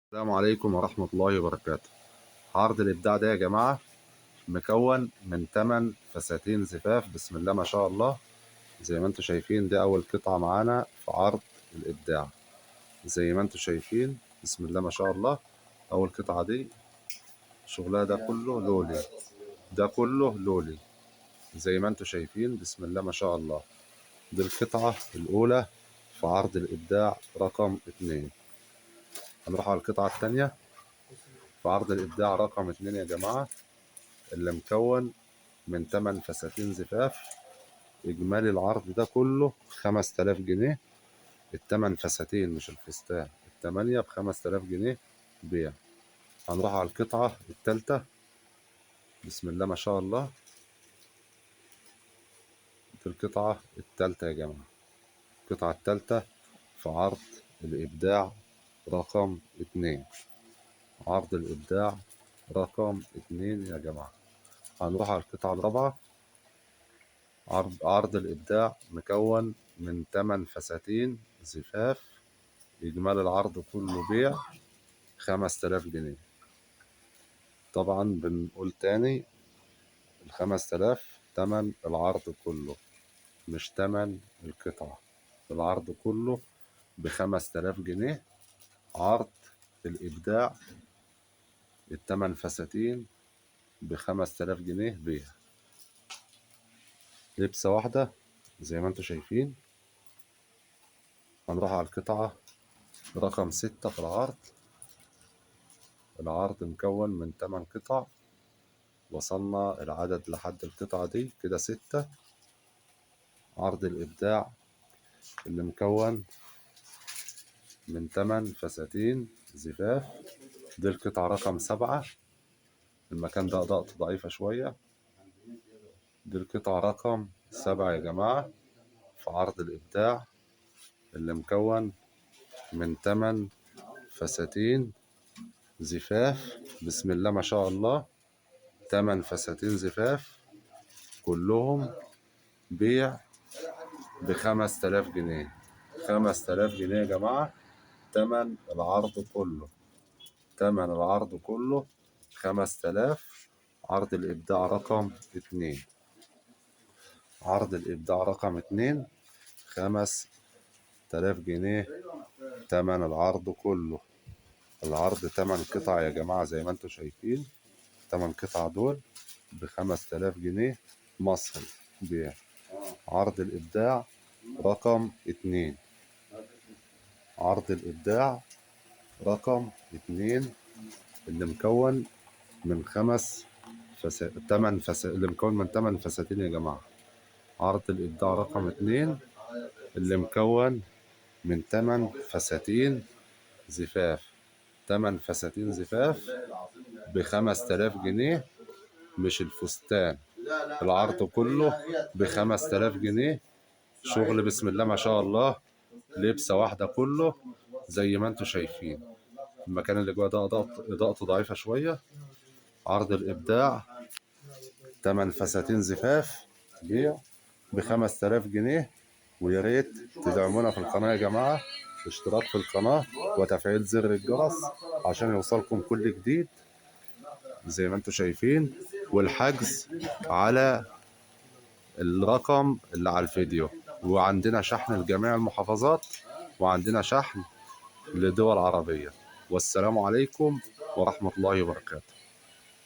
السلام عليكم ورحمة الله وبركاته. عرض الإبداع ده يا جماعة مكون من 8 فساتين زفاف، بسم الله ما شاء الله. زي ما انتم شايفين دي أول قطعة معانا في عرض الإبداع. زي ما انتم شايفين بسم الله ما شاء الله، أول قطعة دي شغلها ده كله لولي، ده كله لولي زي ما انتم شايفين بسم الله ما شاء الله. دي القطعة الأولى في عرض الإبداع رقم 2. هنروح على القطعة الثانية في عرض الإبداع رقم 2 يا جماعة، اللي مكون من 8 فساتين زفاف. إجمالي العرض ده كله 5000 جنيه. التمن فساتين مش الفستان، التمانية ب5000 جنيه بيع. هنروح على القطعة التالتة بسم الله ما شاء الله. دي القطعة التالتة يا جماعة، القطعة التالتة في عرض الإبداع رقم 2. عرض الإبداع رقم 2 يا جماعة. هنروح على القطعة الرابعة. عرض الإبداع مكون من 8 فساتين زفاف. إجمالي العرض كله بيع 5000 جنيه. طبعا بنقول تاني، ال5000 تمن العرض كله مش تمن القطعة. العرض كله ب5000 جنيه. عرض الإبداع التمن فساتين ب5000 جنيه بيع. لبسة واحدة زي ما انتم شايفين. هنروح على القطعة رقم 6 في العرض. العرض مكون من 8 قطع، وصلنا العدد لحد القطعة دي كده 6. عرض الإبداع اللي مكون من 8 فساتين زفاف. دي القطعة رقم 7. المكان ده إضاءته ضعيفة شوية. دي القطعة رقم 7 يا جماعة في عرض الإبداع، اللي مكون من 8 فساتين زفاف. بسم الله ما شاء الله، 8 فساتين زفاف كلهم بيع ب5000 جنيه. 5000 جنيه يا جماعة تمن العرض كله. تمن العرض كله 5000. عرض الإبداع رقم 2. عرض الإبداع رقم 2 5000 جنيه تمن العرض كله. العرض 8 قطع يا جماعة زي ما انتم شايفين. 8 قطع دول ب5000 جنيه مصري بيع. عرض الإبداع رقم 2. عرض الإبداع رقم 2 اللي مكون من 8 اللي مكون من 8 فساتين يا جماعة. عرض الإبداع رقم 2 اللي مكون من 8 فساتين زفاف. 8 فساتين زفاف ب5000 جنيه مش الفستان. العرض كله ب5000 جنيه. شغل بسم الله ما شاء الله. لبسة واحدة كله زي ما انتم شايفين. المكان اللي جوه ده إضاءته ضعيفة شوية. عرض الإبداع 8 فساتين زفاف بيع ب5000 جنيه. ويا ريت تدعمونا في القناة يا جماعة، اشتراك في القناة وتفعيل زر الجرس عشان يوصلكم كل جديد زي ما انتم شايفين. والحجز على الرقم اللي على الفيديو. وعندنا شحن لجميع المحافظات، وعندنا شحن لدول عربية. والسلام عليكم ورحمة الله وبركاته.